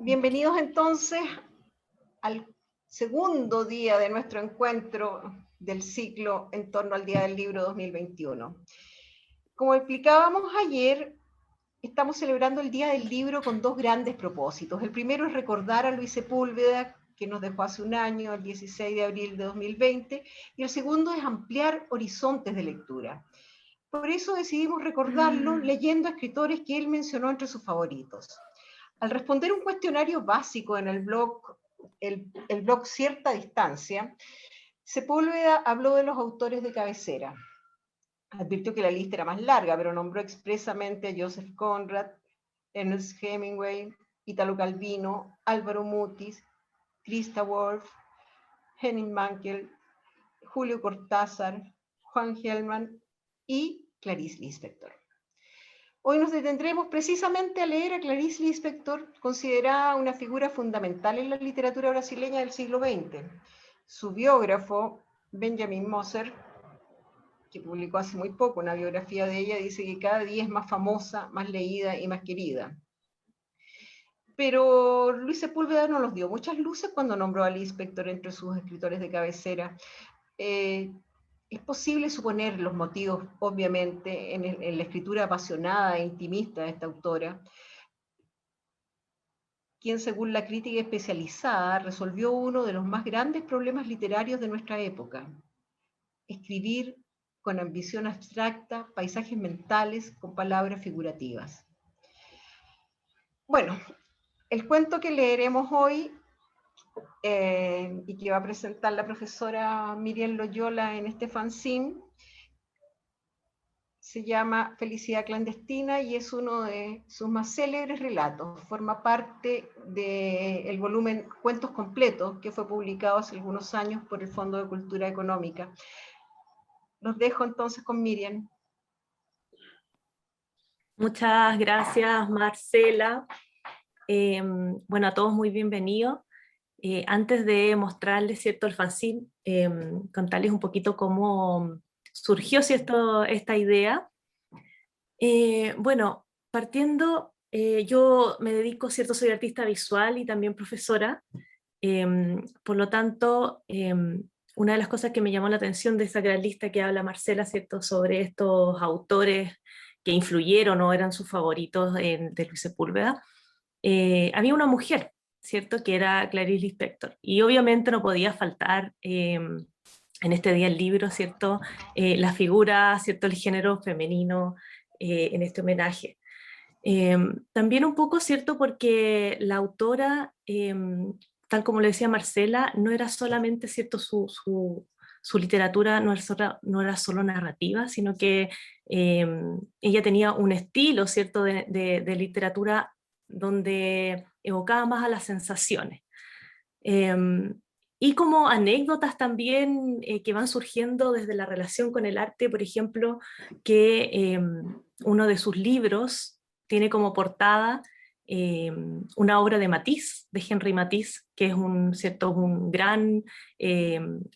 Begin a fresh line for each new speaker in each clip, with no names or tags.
Bienvenidos entonces al segundo día de nuestro encuentro del ciclo en torno al Día del Libro 2021. Como explicábamos ayer, estamos celebrando el Día del Libro con dos grandes propósitos. El primero es recordar a Luis Sepúlveda, que nos dejó hace un año, el 16 de abril de 2020, y el segundo es ampliar horizontes de lectura. Por eso decidimos recordarlo leyendo a escritores que él mencionó entre sus favoritos. Al responder un cuestionario básico en el blog Cierta Distancia, Sepúlveda habló de los autores de cabecera. Advirtió que la lista era más larga, pero nombró expresamente a Joseph Conrad, Ernest Hemingway, Italo Calvino, Álvaro Mutis, Christa Wolf, Henning Mankell, Julio Cortázar, Juan Gelman y Clarice Lispector. Hoy nos detendremos precisamente a leer a Clarice Lispector, considerada una figura fundamental en la literatura brasileña del siglo XX. Su biógrafo, Benjamin Moser, que publicó hace muy poco una biografía de ella, dice que cada día es más famosa, más leída y más querida. Pero Luis Sepúlveda nos dio muchas luces cuando nombró a Lispector entre sus escritores de cabecera. Es posible suponer los motivos, obviamente, en la escritura apasionada e intimista de esta autora, quien, según la crítica especializada, resolvió uno de los más grandes problemas literarios de nuestra época: escribir con ambición abstracta paisajes mentales con palabras figurativas. Bueno, el cuento que leeremos hoy y que va a presentar la profesora Miriam Loyola en este fanzine se llama Felicidad Clandestina y es uno de sus más célebres relatos. Forma parte del volumen Cuentos Completos, que fue publicado hace algunos años por el Fondo de Cultura Económica. Los dejo entonces con Miriam.
Muchas gracias, Marcela. Bueno, a todos muy bienvenidos. Antes de mostrarles, ¿cierto?, el fanzine, contarles un poquito cómo surgió, ¿cierto?, esta idea. Bueno, partiendo, yo me dedico, ¿cierto?, soy artista visual y también profesora. Por lo tanto, una de las cosas que me llamó la atención de esa gran lista que habla Marcela, ¿cierto?, sobre estos autores que influyeron o eran sus favoritos de Luis Sepúlveda, había una mujer, ¿cierto?, que era Clarice Lispector, y obviamente no podía faltar en este día del libro, ¿cierto?, la figura, ¿cierto?, el género femenino en este homenaje. También un poco, ¿cierto?, porque la autora, tal como le decía Marcela, no era solamente, ¿cierto?, su literatura no era solo narrativa, sino que ella tenía un estilo, ¿cierto?, de literatura donde evocaba más a las sensaciones. Y como anécdotas también que van surgiendo desde la relación con el arte, por ejemplo, que uno de sus libros tiene como portada una obra de Matisse, de Henri Matisse, que es un gran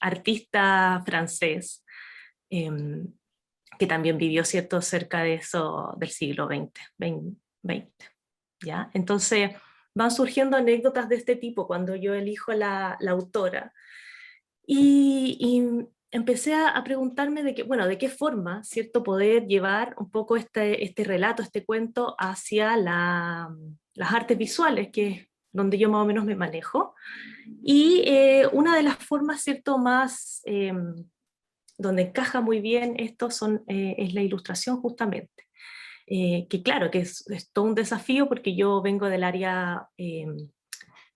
artista francés, que también vivió, ¿cierto?, cerca de eso del siglo XX. ¿Ya? Entonces van surgiendo anécdotas de este tipo cuando yo elijo la autora. Y empecé a preguntarme de qué forma, ¿cierto?, poder llevar un poco este relato, este cuento hacia las artes visuales, que es donde yo más o menos me manejo. Y una de las formas, ¿cierto?, más donde encaja muy bien esto es la ilustración justamente. Que claro, que es todo un desafío porque yo vengo del área en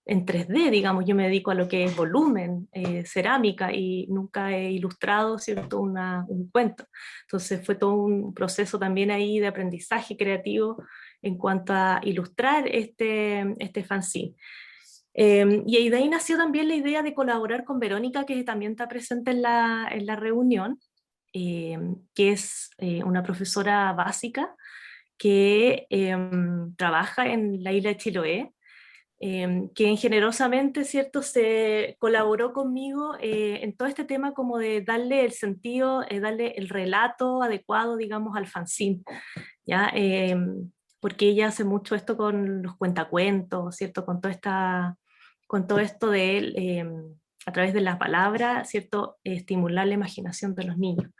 3D, digamos, yo me dedico a lo que es volumen, cerámica, y nunca he ilustrado, ¿cierto?, un cuento. Entonces fue todo un proceso también ahí de aprendizaje creativo en cuanto a ilustrar este fanzine. Y de ahí nació también la idea de colaborar con Verónica, que también está presente en la reunión, que es una profesora básica que trabaja en la isla de Chiloé, quien generosamente, ¿cierto?, se colaboró conmigo en todo este tema como de darle el sentido, darle el relato adecuado, digamos, al fanzine, ¿ya? porque ella hace mucho esto con los cuentacuentos, ¿cierto? Con todo esto de él, a través de la palabra, ¿cierto? Estimular la imaginación de los niños.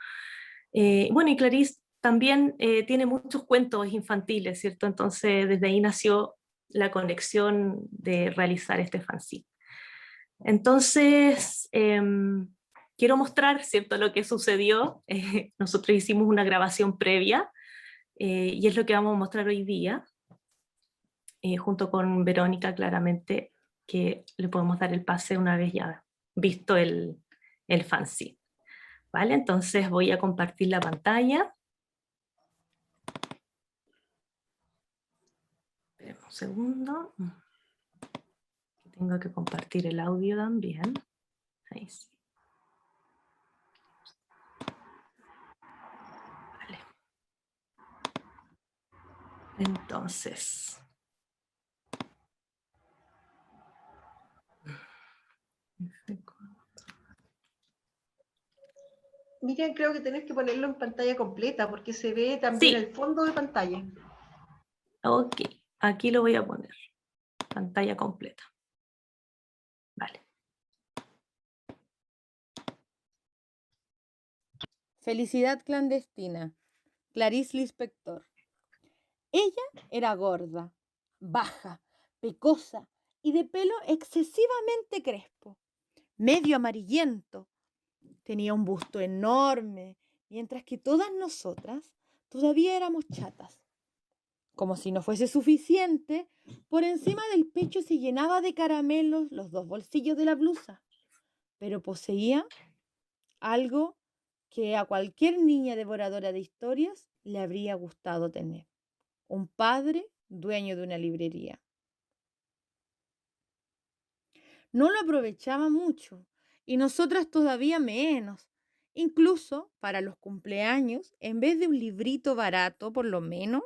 Bueno, y Clarice también tiene muchos cuentos infantiles, ¿cierto? Entonces, desde ahí nació la conexión de realizar este fanzine. Entonces, quiero mostrar, ¿cierto?, lo que sucedió. Nosotros hicimos una grabación previa y es lo que vamos a mostrar hoy día, junto con Verónica, claramente, que le podemos dar el pase una vez ya visto el fanzine. ¿Vale? Entonces voy a compartir la pantalla. Esperen un segundo. Tengo que compartir el audio también. Ahí sí. Vale. Entonces.
Miriam, creo que tenés que ponerlo en pantalla completa porque se ve también
Sí.
el fondo de pantalla.
Ok, aquí lo voy a poner. Pantalla completa. Vale.
Felicidad clandestina. Clarice Lispector. Ella era gorda, baja, pecosa y de pelo excesivamente crespo, medio amarillento. Tenía un busto enorme, mientras que todas nosotras todavía éramos chatas. Como si no fuese suficiente, por encima del pecho se llenaba de caramelos los dos bolsillos de la blusa, pero poseía algo que a cualquier niña devoradora de historias le habría gustado tener: un padre dueño de una librería. No lo aprovechaba mucho y nosotras todavía menos. Incluso para los cumpleaños, en vez de un librito barato, por lo menos,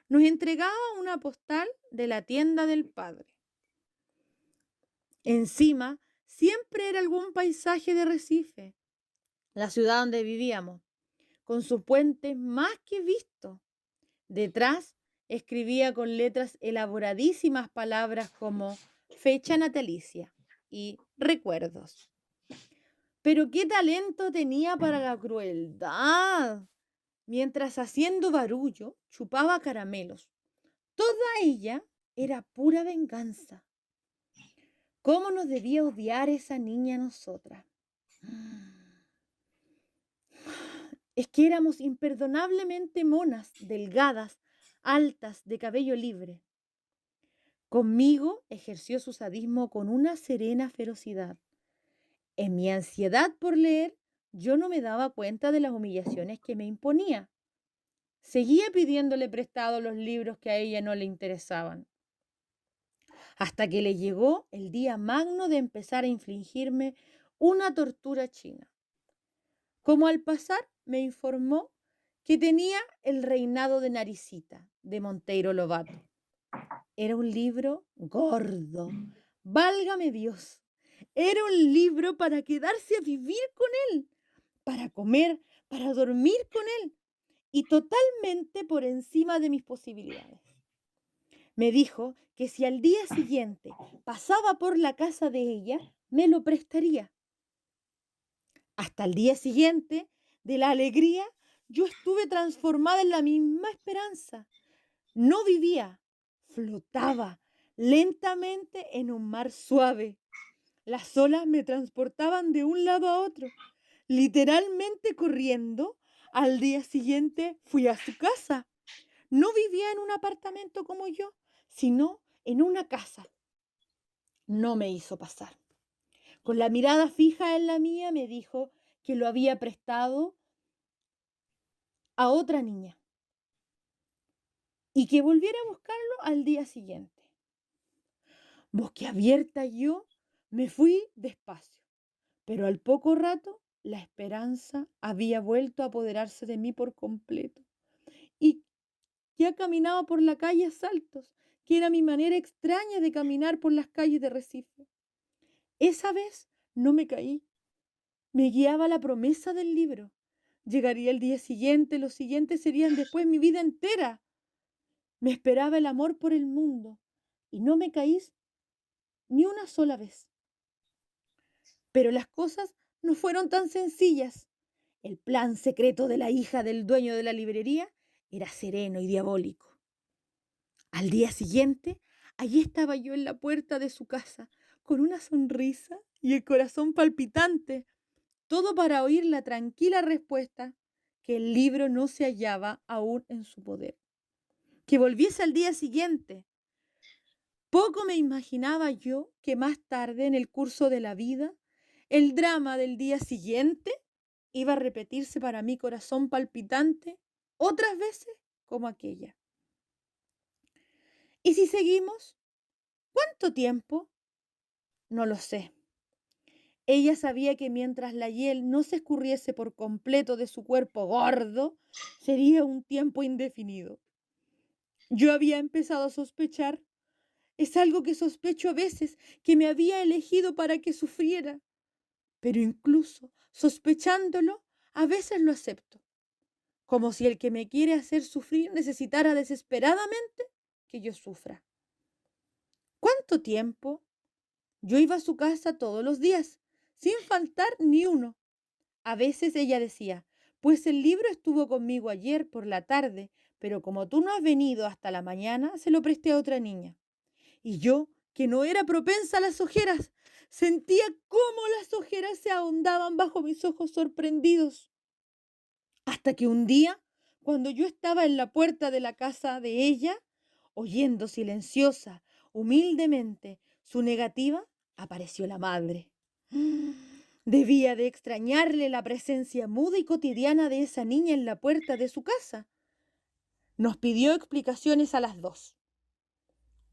nos entregaba una postal de la tienda del padre. Encima, siempre era algún paisaje de Recife, la ciudad donde vivíamos, con sus puentes más que vistos. Detrás escribía con letras elaboradísimas palabras como fecha natalicia y recuerdos. Pero qué talento tenía para la crueldad. Mientras haciendo barullo chupaba caramelos. Toda ella era pura venganza. ¿Cómo nos debía odiar esa niña a nosotras? Es que éramos imperdonablemente monas, delgadas, altas, de cabello libre. Conmigo ejerció su sadismo con una serena ferocidad. En mi ansiedad por leer, yo no me daba cuenta de las humillaciones que me imponía. Seguía pidiéndole prestado los libros que a ella no le interesaban, hasta que le llegó el día magno de empezar a infligirme una tortura china. Como al pasar me informó que tenía El reinado de Naricita, de Monteiro Lobato. Era un libro gordo, válgame Dios. Era un libro para quedarse a vivir con él, para comer, para dormir con él, y totalmente por encima de mis posibilidades. Me dijo que si al día siguiente pasaba por la casa de ella, me lo prestaría. Hasta el día siguiente, de la alegría, yo estuve transformada en la misma esperanza. No vivía, flotaba lentamente en un mar suave. Las olas me transportaban de un lado a otro, literalmente corriendo. Al día siguiente fui a su casa. No vivía en un apartamento como yo, sino en una casa. No me hizo pasar. Con la mirada fija en la mía me dijo que lo había prestado a otra niña y que volviera a buscarlo al día siguiente. Boquiabierta yo me fui despacio, pero al poco rato la esperanza había vuelto a apoderarse de mí por completo y ya caminaba por la calle a saltos, que era mi manera extraña de caminar por las calles de Recife. Esa vez no me caí, me guiaba la promesa del libro. Llegaría el día siguiente, los siguientes serían después mi vida entera. Me esperaba el amor por el mundo y no me caís ni una sola vez. Pero las cosas no fueron tan sencillas. El plan secreto de la hija del dueño de la librería era sereno y diabólico. Al día siguiente, allí estaba yo en la puerta de su casa, con una sonrisa y el corazón palpitante, todo para oír la tranquila respuesta que el libro no se hallaba aún en su poder. Que volviese al día siguiente. Poco me imaginaba yo que más tarde en el curso de la vida, el drama del día siguiente iba a repetirse para mi corazón palpitante otras veces como aquella. ¿Y si seguimos? ¿Cuánto tiempo? No lo sé. Ella sabía que mientras la hiel no se escurriese por completo de su cuerpo gordo, sería un tiempo indefinido. Yo había empezado a sospechar, es algo que sospecho a veces, que me había elegido para que sufriera, pero incluso sospechándolo, a veces lo acepto, como si el que me quiere hacer sufrir necesitara desesperadamente que yo sufra. ¿Cuánto tiempo? Yo iba a su casa todos los días, sin faltar ni uno. A veces ella decía, pues el libro estuvo conmigo ayer por la tarde, pero como tú no has venido hasta la mañana, se lo presté a otra niña. Y yo, que no era propensa a las ojeras, sentía cómo las ojeras se ahondaban bajo mis ojos sorprendidos. Hasta que un día, cuando yo estaba en la puerta de la casa de ella, oyendo silenciosa, humildemente, su negativa, apareció la madre. Debía de extrañarle la presencia muda y cotidiana de esa niña en la puerta de su casa. Nos pidió explicaciones a las dos.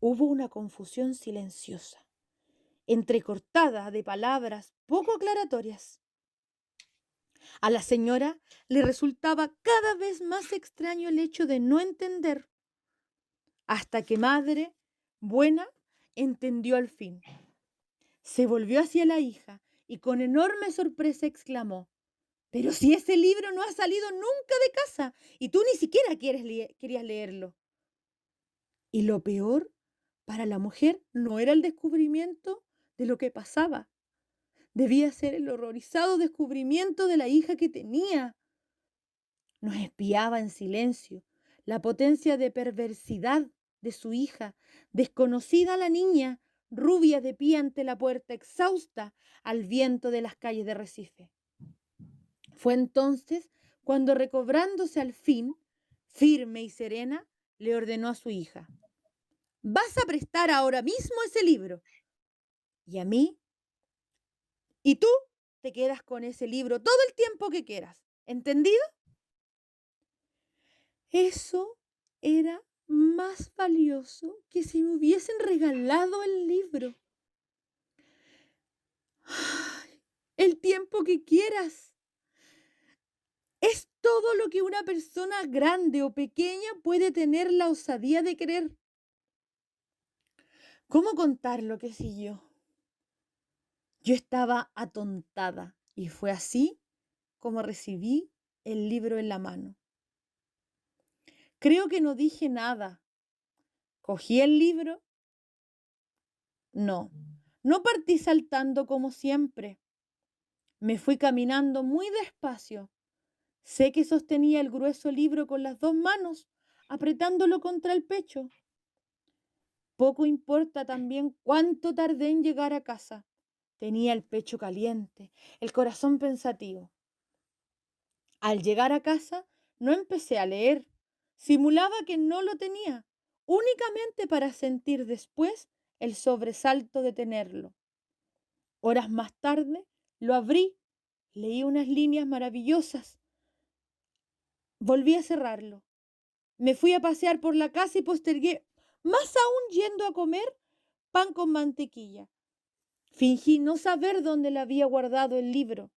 Hubo una confusión silenciosa, entrecortada de palabras poco aclaratorias. A la señora le resultaba cada vez más extraño el hecho de no entender, hasta que madre, buena, entendió al fin. Se volvió hacia la hija y con enorme sorpresa exclamó, pero si ese libro no ha salido nunca de casa y tú ni siquiera querías leerlo. Y lo peor para la mujer no era el descubrimiento de lo que pasaba. Debía ser el horrorizado descubrimiento de la hija que tenía. Nos espiaba en silencio la potencia de perversidad de su hija, desconocida a la niña, rubia de pie ante la puerta, exhausta al viento de las calles de Recife. Fue entonces cuando, recobrándose al fin, firme y serena, le ordenó a su hija, vas a prestar ahora mismo ese libro. Y a mí, y tú te quedas con ese libro todo el tiempo que quieras. ¿Entendido? Eso era más valioso que si me hubiesen regalado el libro. Ay, el tiempo que quieras. Es todo lo que una persona grande o pequeña puede tener la osadía de querer. ¿Cómo contar lo que siguió? Yo estaba atontada y fue así como recibí el libro en la mano. Creo que no dije nada. Cogí el libro. No partí saltando como siempre. Me fui caminando muy despacio. Sé que sostenía el grueso libro con las dos manos, apretándolo contra el pecho. Poco importa también cuánto tardé en llegar a casa. Tenía el pecho caliente, el corazón pensativo. Al llegar a casa, no empecé a leer. Simulaba que no lo tenía, únicamente para sentir después el sobresalto de tenerlo. Horas más tarde, lo abrí, leí unas líneas maravillosas. Volví a cerrarlo. Me fui a pasear por la casa y postergué, más aún yendo a comer, pan con mantequilla. Fingí no saber dónde le había guardado el libro.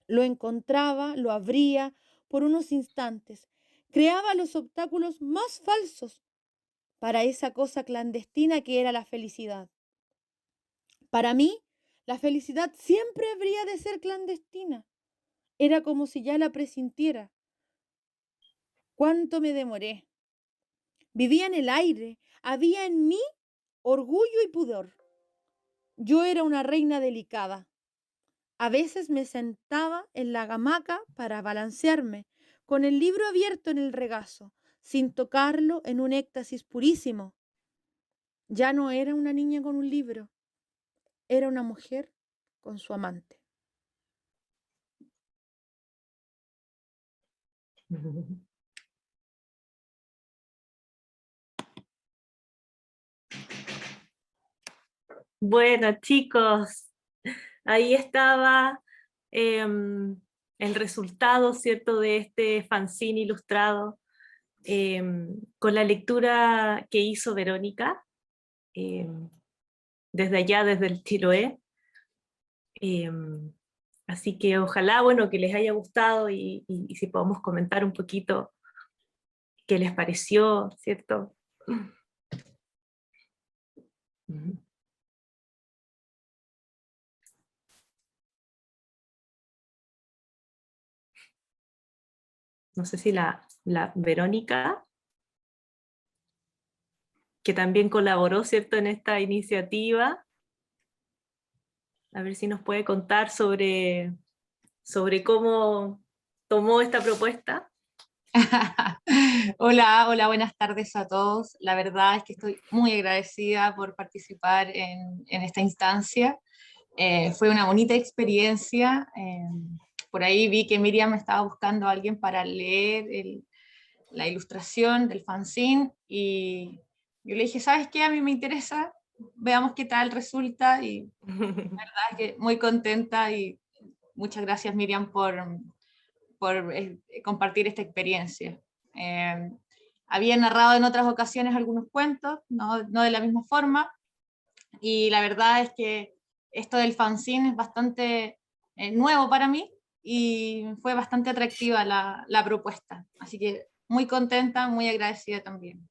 Lo encontraba, lo abría por unos instantes. Creaba los obstáculos más falsos para esa cosa clandestina que era la felicidad. Para mí, la felicidad siempre habría de ser clandestina. Era como si ya la presintiera. ¿Cuánto me demoré? Vivía en el aire, había en mí orgullo y pudor. Yo era una reina delicada. A veces me sentaba en la hamaca para balancearme, con el libro abierto en el regazo, sin tocarlo, en un éxtasis purísimo. Ya no era una niña con un libro, era una mujer con su amante.
Bueno, chicos, ahí estaba el resultado, ¿cierto?, de este fanzine ilustrado, con la lectura que hizo Verónica, desde allá, desde el Chiloé. Así que ojalá, bueno, que les haya gustado y si podemos comentar un poquito qué les pareció, ¿cierto? No sé si la Verónica, que también colaboró, ¿cierto?, en esta iniciativa, a ver si nos puede contar sobre cómo tomó esta propuesta.
Hola, hola, buenas tardes a todos. La verdad es que estoy muy agradecida por participar en esta instancia. Fue una bonita experiencia. Por ahí vi que Miriam estaba buscando a alguien para leer la ilustración del fanzine y yo le dije, ¿sabes qué? A mí me interesa, veamos qué tal resulta, y la verdad es que muy contenta y muchas gracias, Miriam, por compartir esta experiencia. Había narrado en otras ocasiones algunos cuentos, no de la misma forma, y la verdad es que esto del fanzine es bastante nuevo para mí y fue bastante atractiva la propuesta. Así que muy contenta, muy agradecida también.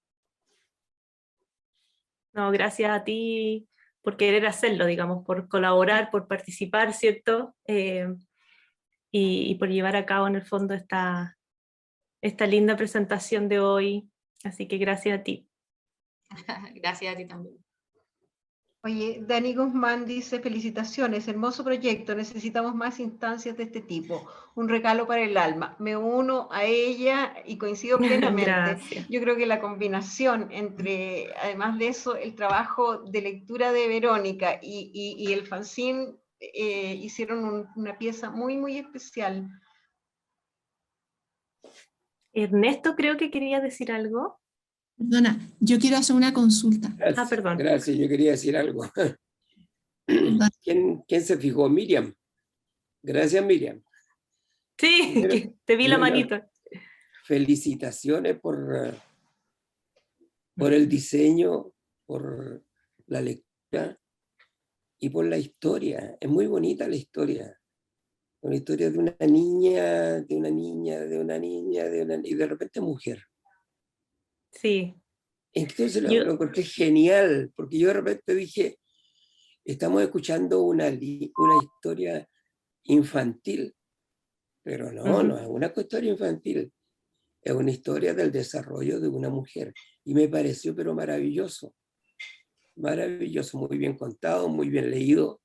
No, gracias a ti por querer hacerlo, digamos, por colaborar, por participar, ¿cierto? Y por llevar a cabo en el fondo esta linda presentación de hoy. Así que gracias a ti.
Gracias a ti también.
Oye, Dani Guzmán dice, felicitaciones, hermoso proyecto, necesitamos más instancias de este tipo, un regalo para el alma. Me uno a ella y coincido plenamente.
Gracias.
Yo creo que la combinación entre, además de eso, el trabajo de lectura de Verónica y el fanzine hicieron una pieza muy, muy especial.
Ernesto, creo que quería decir algo.
Perdona, yo quiero hacer una consulta.
Ah, perdón.
Gracias, yo quería decir algo. ¿Quién se fijó? Miriam. Gracias, Miriam.
Sí,
Primero,
que te vi la manito.
Felicitaciones por el diseño, por la lectura y por la historia. Es muy bonita la historia. Una historia de una niña, y de repente mujer.
Sí.
Entonces lo encontré genial, porque yo de repente dije, estamos escuchando una historia infantil, pero no es una historia infantil, es una historia del desarrollo de una mujer, y me pareció pero maravilloso, muy bien contado, muy bien leído.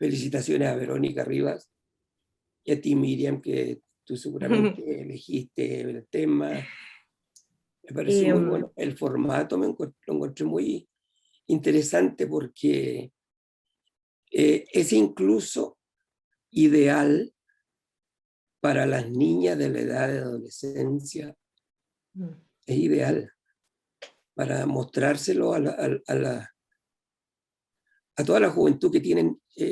Felicitaciones a Verónica Rivas y a ti, Miriam, que tú seguramente elegiste el tema. Me pareció muy bueno. El formato lo encontré muy interesante porque es incluso ideal para las niñas de la edad de adolescencia. Es ideal para mostrárselo a toda la juventud que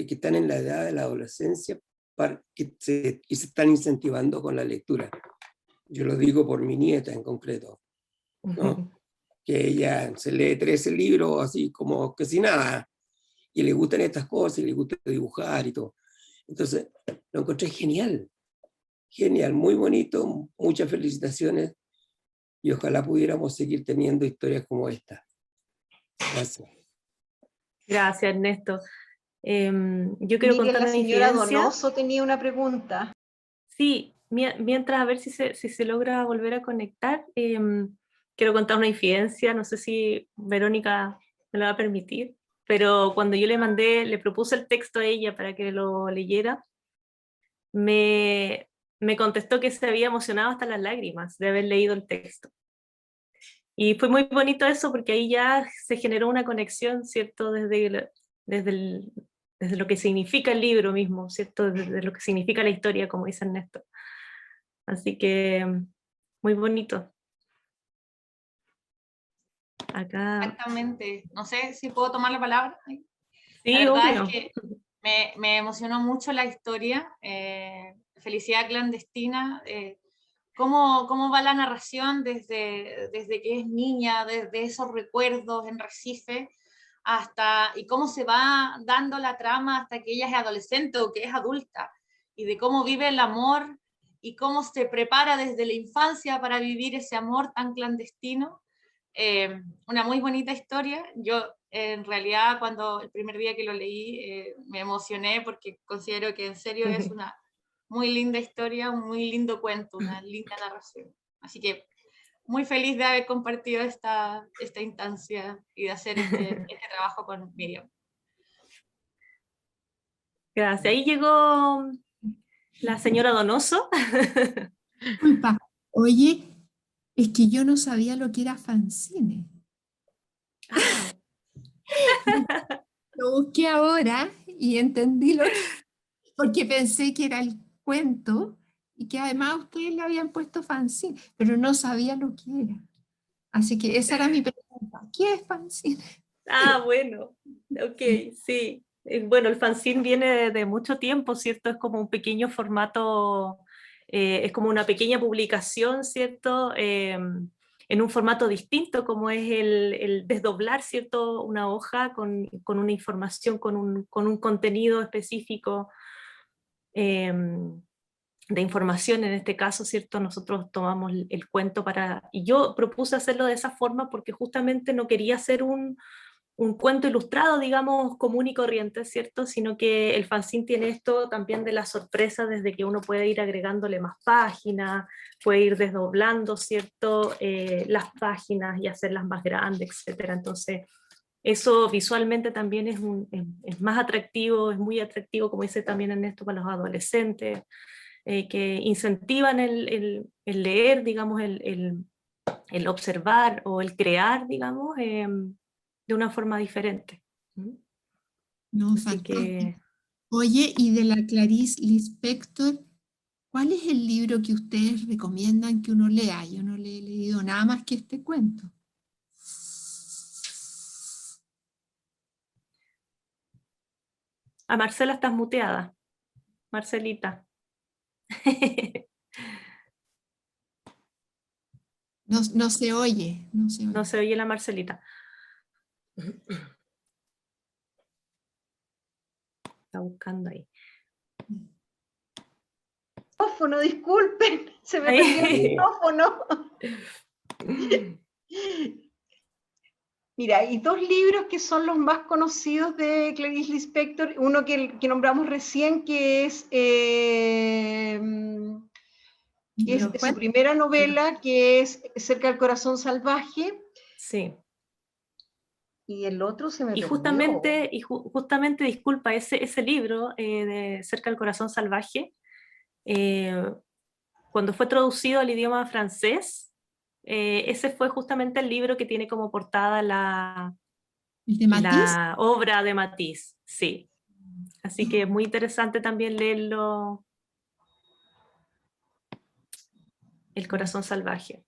están en la edad de la adolescencia, que se están incentivando con la lectura. Yo lo digo por mi nieta en concreto, ¿no? Que ella se lee 13 libros así como que sin nada, y le gustan estas cosas, y le gusta dibujar y todo. Entonces, lo encontré genial, muy bonito, muchas felicitaciones, y ojalá pudiéramos seguir teniendo historias como esta. Gracias.
Gracias, Ernesto. Yo quiero contar
la
una
señora
infidencia.
Donoso tenía una pregunta.
Sí, mientras a ver si se logra volver a conectar. quiero contar una infidencia, no sé si Verónica me lo va a permitir, pero cuando yo le propuse el texto a ella para que lo leyera, me contestó que se había emocionado hasta las lágrimas de haber leído el texto. Y fue muy bonito eso porque ahí ya se generó una conexión, ¿cierto? Desde lo que significa el libro mismo, ¿cierto? Desde lo que significa la historia, como dice Ernesto. Así que muy bonito. Acá.
Exactamente. No sé si puedo tomar la palabra.
Sí,
la verdad
obvio.
es que me emocionó mucho la historia, Felicidad Clandestina, cómo va la narración desde que es niña, desde esos recuerdos en Recife, y cómo se va dando la trama hasta que ella es adolescente o que es adulta, y de cómo vive el amor y cómo se prepara desde la infancia para vivir ese amor tan clandestino. Una muy bonita historia. Yo en realidad cuando el primer día que lo leí me emocioné porque considero que en serio es una muy linda historia, un muy lindo cuento, una linda narración. Así que muy feliz de haber compartido esta instancia y de hacer este trabajo con Miriam.
Gracias. Ahí llegó la señora Donoso.
Disculpa, oye, es que yo no sabía lo que era fanzine. Lo busqué ahora y entendí porque pensé que era el cuento y que además ustedes le habían puesto fanzine, pero no sabía lo que era. Así que esa era mi pregunta. ¿Qué es fanzine?
Bueno, ok, sí. Bueno, el fanzine viene de mucho tiempo, ¿cierto? Es como un pequeño formato, es como una pequeña publicación, ¿cierto? En un formato distinto, como es el desdoblar, ¿cierto? Una hoja con una información, con un contenido específico de información, en este caso, ¿cierto? Nosotros tomamos el cuento y yo propuse hacerlo de esa forma porque justamente no quería hacer un cuento ilustrado, digamos, común y corriente, ¿cierto? Sino que el fanzine tiene esto también de la sorpresa, desde que uno puede ir agregándole más páginas, puede ir desdoblando, ¿cierto? Las páginas y hacerlas más grandes, etcétera. Entonces, eso visualmente también es más atractivo, es muy atractivo, como dice también Ernesto, para los adolescentes, que incentivan el leer, digamos, el observar o el crear, digamos, de una forma diferente.
No,
Así
fantástico.
que...
Oye, y de la Clarice Lispector, ¿cuál es el libro que ustedes recomiendan que uno lea? Yo no le he leído nada más que este cuento.
A Marcela estás muteada. Marcelita.
No se oye, no se oye.
No se oye la Marcelita. Está buscando ahí.
Micrófono, disculpen, se me perdió el micrófono. Mira, hay dos libros que son los más conocidos de Clarice Lispector, uno que nombramos recién, que es de su primera novela, que es Cerca del Corazón Salvaje.
Sí.
Y el otro se me perdió.
Justamente, disculpa, ese libro de Cerca del Corazón Salvaje, cuando fue traducido al idioma francés, ese fue justamente el libro que tiene como portada la obra de Matisse, sí. Así que es muy interesante también leerlo, El Corazón Salvaje.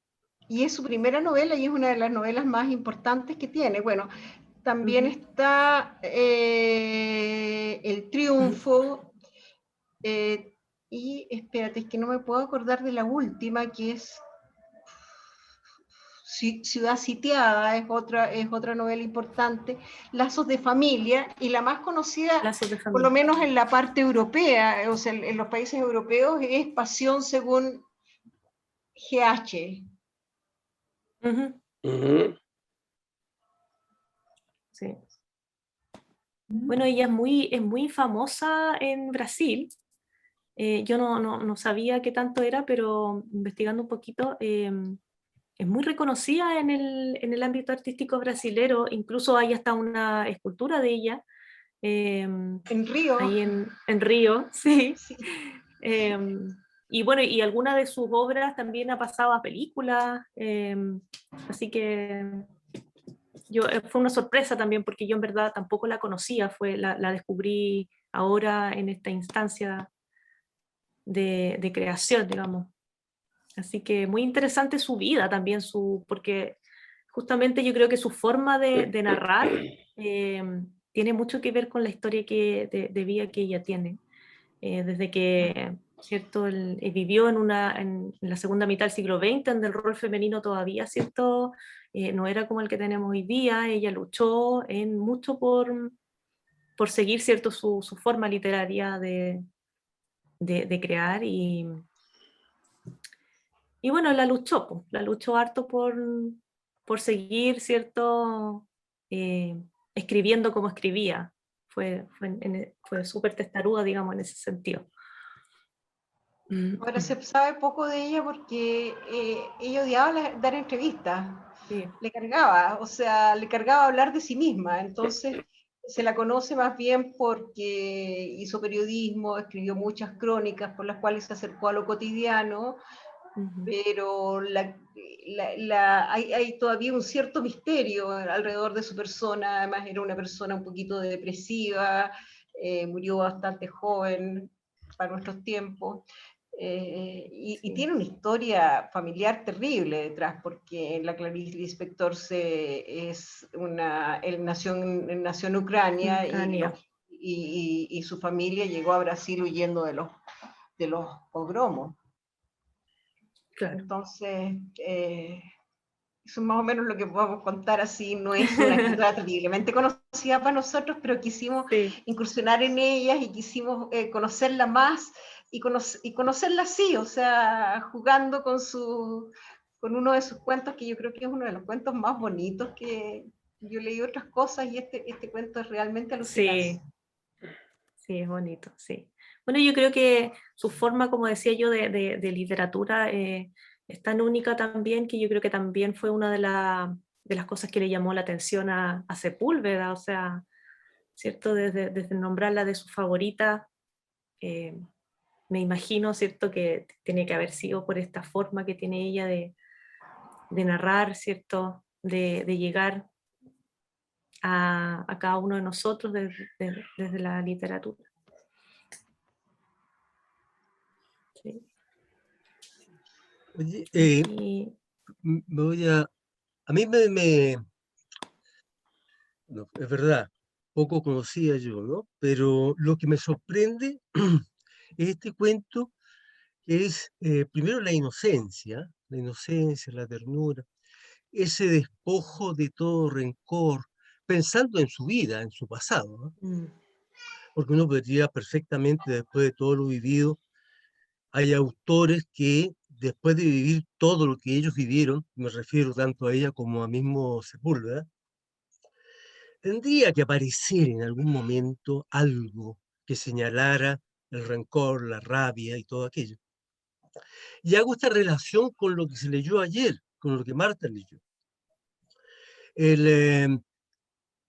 Y es su primera novela y es una de las novelas más importantes que tiene. Bueno, también está El Triunfo, y espérate, es que no me puedo acordar de la última, que es Ciudad Sitiada, es otra novela importante, Lazos de Familia, y la más conocida, por lo menos en la parte europea, o sea, en los países europeos, es Pasión según GH.
Sí. Bueno, ella es muy famosa en Brasil. Yo no sabía qué tanto era, pero investigando un poquito, es muy reconocida en el ámbito artístico brasilero, incluso hay hasta una escultura de ella,
En Río.
ahí en Río, sí.
Sí.
Y bueno, y alguna de sus obras también ha pasado a películas, así que fue una sorpresa también, porque yo en verdad tampoco la conocía, la descubrí ahora en esta instancia de creación, digamos. Así que muy interesante su vida también, porque justamente yo creo que su forma de narrar tiene mucho que ver con la historia de vida que ella tiene. Desde que, ¿cierto? Vivió en la segunda mitad del siglo XX, donde el rol femenino todavía, ¿cierto? No era como el que tenemos hoy día. Ella luchó mucho por seguir, ¿cierto? Su forma literaria de crear y bueno, la luchó harto por seguir, ¿cierto? Escribiendo como escribía. Fue súper testaruda, digamos, en ese sentido.
Ahora se sabe poco de ella porque ella odiaba dar entrevistas.
Sí.
Le cargaba hablar de sí misma. Entonces se la conoce más bien porque hizo periodismo, escribió muchas crónicas por las cuales se acercó a lo cotidiano, pero hay todavía un cierto misterio alrededor de su persona. Además era una persona un poquito depresiva, murió bastante joven para nuestros tiempos. Y tiene una historia familiar terrible detrás, porque la Clarice Lispector él nació en Ucrania, y su familia llegó a Brasil huyendo de los pogromos.
Claro.
Entonces, eso es más o menos lo que podemos contar así. No es una escritora terriblemente conocida para nosotros, pero quisimos incursionar en ellas y quisimos conocerla más y conocerla así, o sea, jugando con uno de sus cuentos, que yo creo que es uno de los cuentos más bonitos que yo leí otras cosas, y este cuento es realmente alucinante.
Sí, es bonito, sí. Bueno, yo creo que su forma, como decía yo, de literatura es tan única también, que yo creo que también fue una de las cosas que le llamó la atención a Sepúlveda, o sea, ¿cierto? Desde nombrarla de su favorita, me imagino, ¿cierto? Que tiene que haber sido por esta forma que tiene ella de narrar, ¿cierto? De llegar a cada uno de nosotros desde la literatura. Sí.
Oye,
Y
a mí no, es verdad, poco conocía yo, ¿no? Pero lo que me sorprende es este cuento, que es primero la inocencia, la ternura, ese despojo de todo rencor, pensando en su vida, en su pasado, ¿no? Porque uno podría perfectamente, después de todo lo vivido, hay autores que después de vivir todo lo que ellos vivieron, me refiero tanto a ella como a mismo Sepúlveda, tendría que aparecer en algún momento algo que señalara el rencor, la rabia y todo aquello. Y hago esta relación con lo que se leyó ayer, con lo que Marta leyó. El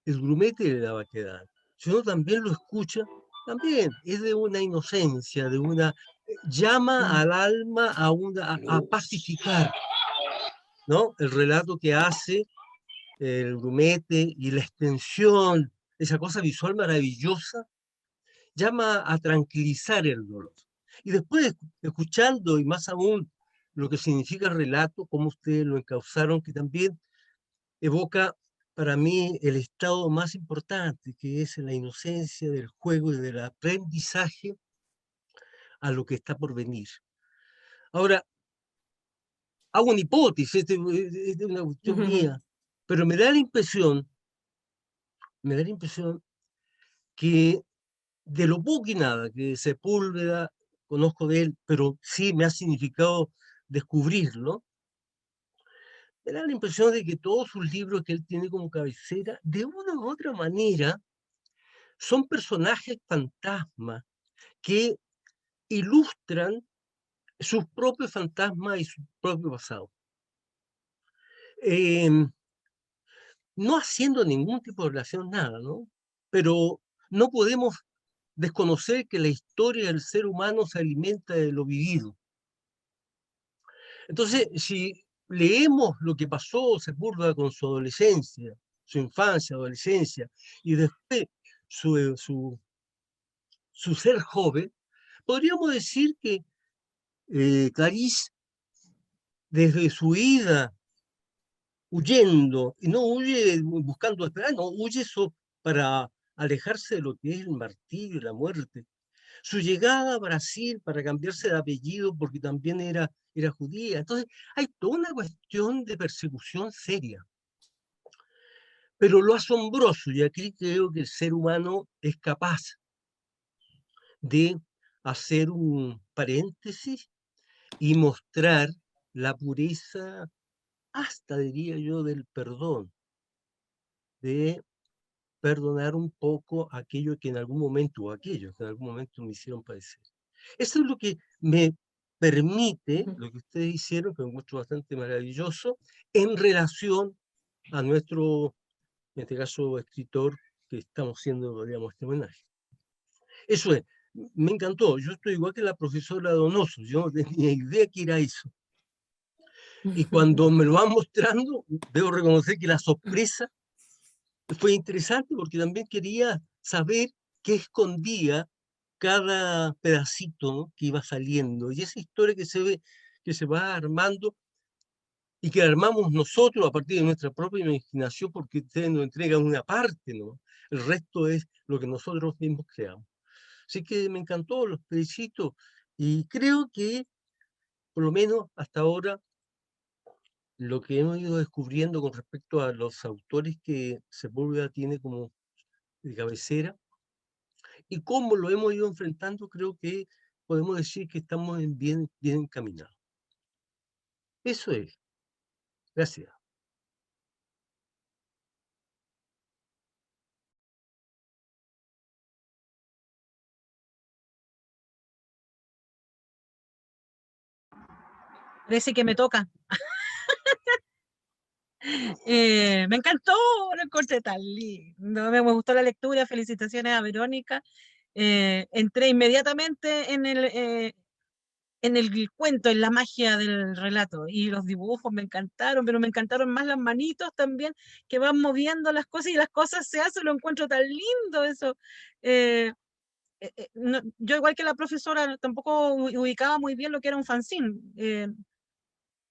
grumete de la vaquedad, si uno también lo escucha, también es de una inocencia, llama al alma a pacificar, ¿no? El relato que hace el grumete y la extensión, esa cosa visual maravillosa, llama a tranquilizar el dolor. Y después, escuchando, y más aún, lo que significa el relato, como ustedes lo encauzaron, que también evoca para mí el estado más importante, que es la inocencia del juego y del aprendizaje a lo que está por venir. Ahora, hago una hipótesis, es una cuestión mía, pero me da la impresión que de lo poco y nada que Sepúlveda conozco de él, pero sí me ha significado descubrirlo, me da la impresión de que todos sus libros que él tiene como cabecera, de una u otra manera, son personajes fantasmas que ilustran sus propios fantasmas y su propio pasado. no haciendo ningún tipo de relación, nada, ¿no? Pero no podemos desconocer que la historia del ser humano se alimenta de lo vivido. Entonces, si leemos lo que pasó Sepúlveda con su adolescencia, su infancia, adolescencia, y después su ser joven, podríamos decir que Clarís, desde su ida huyendo, y no huye buscando esperar, no, huye para alejarse de lo que es el martirio y la muerte. Su llegada a Brasil para cambiarse de apellido porque también era judía. Entonces, hay toda una cuestión de persecución seria. Pero lo asombroso, y aquí creo que el ser humano es capaz de hacer un paréntesis y mostrar la pureza, hasta diría yo, del perdón, de perdonar un poco aquello que en algún momento, o aquellos que en algún momento me hicieron padecer. Eso es lo que me permite, lo que ustedes hicieron, que me encuentro bastante maravilloso, en relación a nuestro, en este caso, escritor que estamos haciendo, digamos, este homenaje. Eso es, me encantó. Yo estoy igual que la profesora Donoso, yo no tenía idea que era eso. Y cuando me lo van mostrando, debo reconocer que la sorpresa fue interesante porque también quería saber qué escondía cada pedacito, ¿no?, que iba saliendo. Y esa historia que se ve, que se va armando y que armamos nosotros a partir de nuestra propia imaginación, porque ustedes nos entregan una parte, ¿no? El resto es lo que nosotros mismos creamos. Así que me encantó, los felicito. Y creo que, por lo menos hasta ahora, lo que hemos ido descubriendo con respecto a los autores que Sepúlveda tiene como de cabecera, y cómo lo hemos ido enfrentando, creo que podemos decir que estamos bien encaminados. Eso es. Gracias.
Parece que me toca. Me encantó, lo encontré tan lindo, me gustó la lectura, felicitaciones a Verónica. Entré inmediatamente en el cuento, en la magia del relato, y los dibujos me encantaron, pero me encantaron más las manitos también, que van moviendo las cosas y las cosas se hacen, lo encuentro tan lindo eso. Yo igual que la profesora tampoco ubicaba muy bien lo que era un fanzine,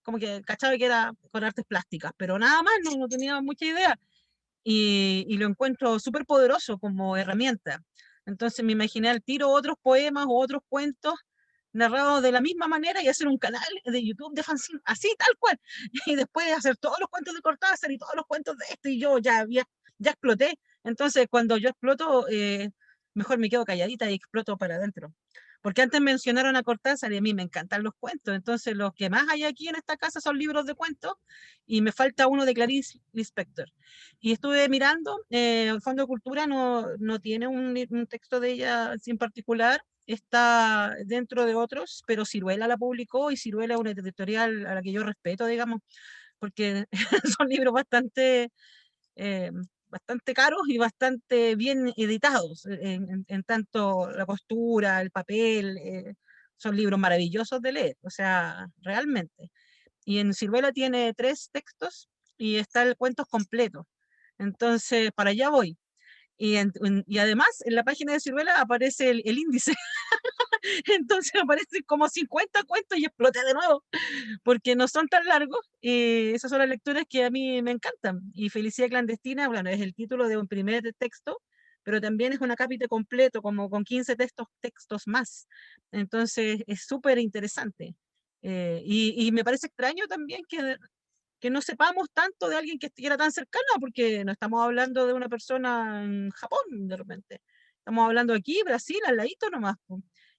como que cachaba que era con artes plásticas, pero nada más, no tenía mucha idea. Y lo encuentro súper poderoso como herramienta. Entonces me imaginé al tiro otros poemas o otros cuentos narrados de la misma manera y hacer un canal de YouTube de fanzine, así, tal cual. Y después hacer todos los cuentos de Cortázar y todos los cuentos de esto, y yo ya exploté. Entonces cuando yo exploto, mejor me quedo calladita y exploto para adentro. Porque antes mencionaron a Cortázar y a mí me encantan los cuentos, entonces los que más hay aquí en esta casa son libros de cuentos y me falta uno de Clarice Lispector. Y estuve mirando, el Fondo de Cultura no tiene un texto de ella en particular, está dentro de otros, pero Siruela la publicó y Siruela es una editorial a la que yo respeto, digamos, porque son libros bastante caros y bastante bien editados, en tanto la costura, el papel, son libros maravillosos de leer, o sea, realmente. Y en Siruela tiene 3 textos y está el cuento completo. Entonces, para allá voy. Y además, en la página de Siruela aparece el índice. Entonces aparecen como 50 cuentos y exploté de nuevo, porque no son tan largos. Y esas son las lecturas que a mí me encantan. Y Felicidad Clandestina, bueno, es el título de un primer texto, pero también es un acápite completo, como con 15 textos más. Entonces es súper interesante. Y me parece extraño también que no sepamos tanto de alguien que era tan cercano, porque no estamos hablando de una persona en Japón de repente. Estamos hablando aquí, Brasil, al ladito nomás.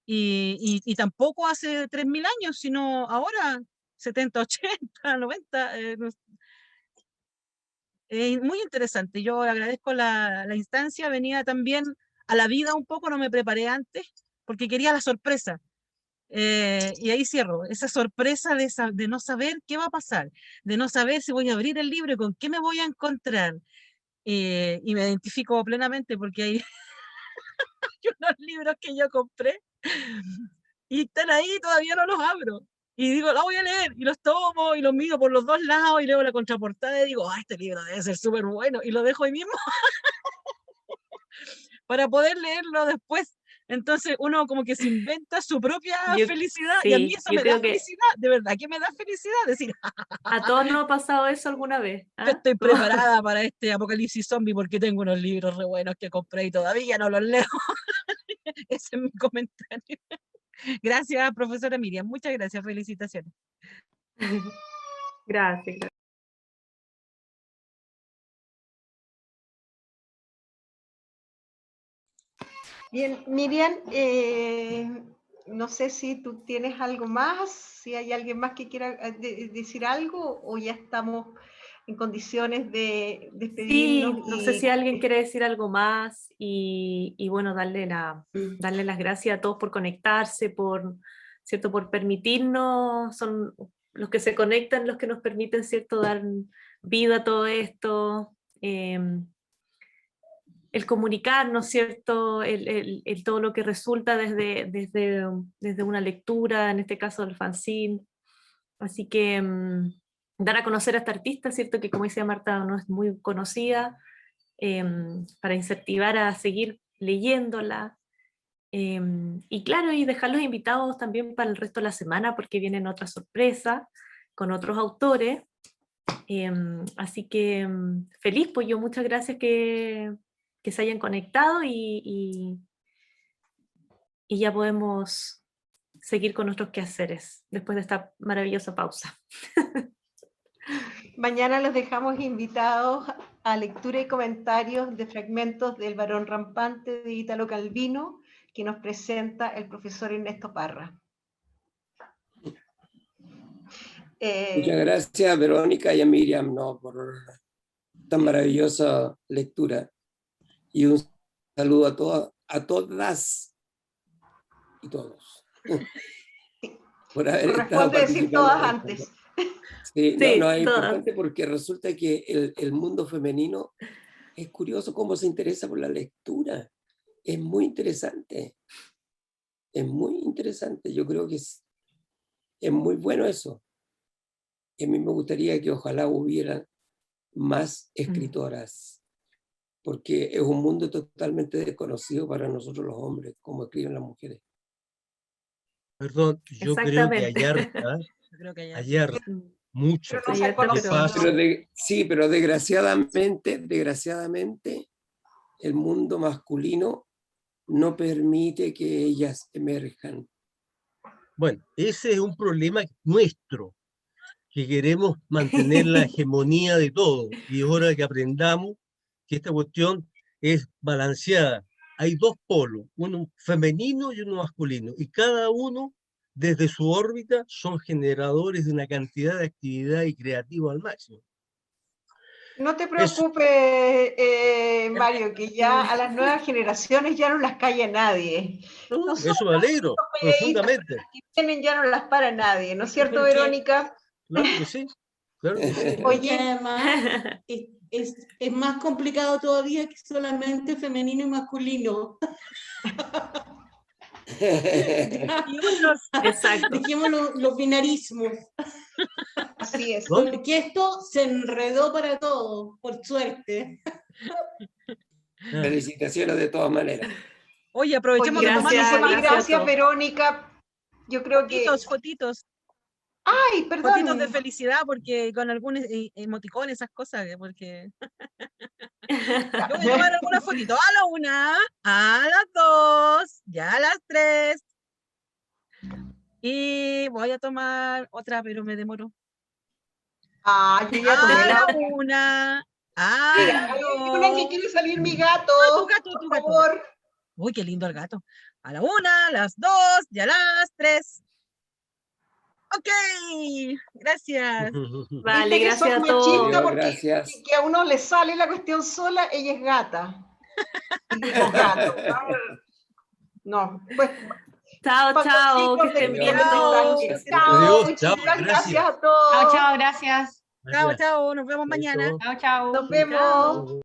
Y tampoco hace 3000 años, sino ahora, 70, 80, 90. Muy interesante. Yo agradezco la instancia, venía también a la vida un poco, no me preparé antes, porque quería la sorpresa. Y ahí cierro, esa sorpresa de no saber qué va a pasar, de no saber si voy a abrir el libro y con qué me voy a encontrar. Y me identifico plenamente porque hay unos libros que yo compré y están ahí, todavía no los abro. Y digo, los voy a leer, y los tomo, y los miro por los dos lados, y leo la contraportada, y digo, este libro debe ser súper bueno, y lo dejo ahí mismo para poder leerlo después. Entonces uno como que se inventa su propia felicidad, y a mí eso me da felicidad, de verdad que me da felicidad decir,
a todos nos ha pasado eso alguna vez.
yo estoy preparada para este apocalipsis zombie porque tengo unos libros re buenos que compré y todavía no los leo. Ese es mi comentario. Gracias, profesora Miriam. Muchas gracias. Felicitaciones.
Gracias.
Bien, Miriam, no sé si tú tienes algo más, si hay alguien más que quiera decir algo, o ya estamos en condiciones de despedirnos.
Sí, no sé si alguien quiere decir algo más y bueno, darle las gracias a todos por conectarse, ¿cierto? Por permitirnos, son los que se conectan los que nos permiten, ¿cierto? Dar vida a todo esto, el comunicarnos, ¿cierto? El todo lo que resulta desde una lectura, en este caso del fanzine. Así que dar a conocer a esta artista, ¿cierto? Que como decía Marta, no es muy conocida, para incentivar a seguir leyéndola. Y claro, y dejarlos invitados también para el resto de la semana, porque vienen otras sorpresas con otros autores. Así que feliz, pues yo muchas gracias que se hayan conectado y ya podemos seguir con nuestros quehaceres después de esta maravillosa pausa.
Mañana los dejamos invitados a lectura y comentarios de fragmentos del Varón Rampante de Italo Calvino, que nos presenta el profesor Ernesto Parra.
Muchas gracias, Verónica y a Miriam, por tan maravillosa lectura. Y un saludo a todas y todos. Por haber estado
decir todas antes.
Sí, no, es importante porque resulta que el mundo femenino es curioso cómo se interesa por la lectura. Es muy interesante. Es muy interesante. Yo creo que es muy bueno eso. Y a mí me gustaría que ojalá hubiera más escritoras, porque es un mundo totalmente desconocido para nosotros los hombres, como escriben las mujeres.
Perdón, yo creo que ayer mucho.
Pero desgraciadamente el mundo masculino no permite que ellas emerjan.
Bueno, ese es un problema nuestro, que queremos mantener la hegemonía de todo, y es hora que aprendamos que esta cuestión es balanceada. Hay dos polos, uno femenino y uno masculino, y cada uno desde su órbita son generadores de una cantidad de actividad y creativo al máximo.
No te preocupes, Mario, que ya a las nuevas generaciones ya no las calla nadie.
Eso me alegro profundamente.
Tienen ya no las para nadie, ¿no es cierto, Verónica?
Claro que sí. Claro que sí.
Oye, además, es más complicado todavía que solamente femenino y masculino.
Exacto.
Dejemos los binarismos.
Así es.
Porque esto se enredó para todos, por suerte.
Felicitaciones de todas maneras.
Oye, aprovechemos
de tomar gracias, Verónica. Yo creo
fotitos.
Ay, perdón.
Fotitos de felicidad, porque con algunos emoticones, esas cosas, porque yo voy a tomar algunas fotitos a la 1, a las 2, ya a las 3. Y voy a tomar otra, pero me demoro.
Yo ya tomé
la 1, a
la 2. Una que quiere salir mi gato.
Tu
por favor.
Uy, qué lindo el gato. A la 1, a las 2, ya a las 3. Ok, gracias.
Vale, gracias a todos.
Gracias.
Que a uno le sale la cuestión sola, ella es gata. Y digo gato. No, pues
Chao,
Cuando
chao, que
chicos
estén
les
bien
envíen
todos.
mensajes. Chao,
Adiós, chao,
muchas
gracias.
gracias a todos.
Chao, chao, gracias.
Chao, chao, nos vemos mañana.
Chaito.
Chao, chao.
Nos vemos.
Chao.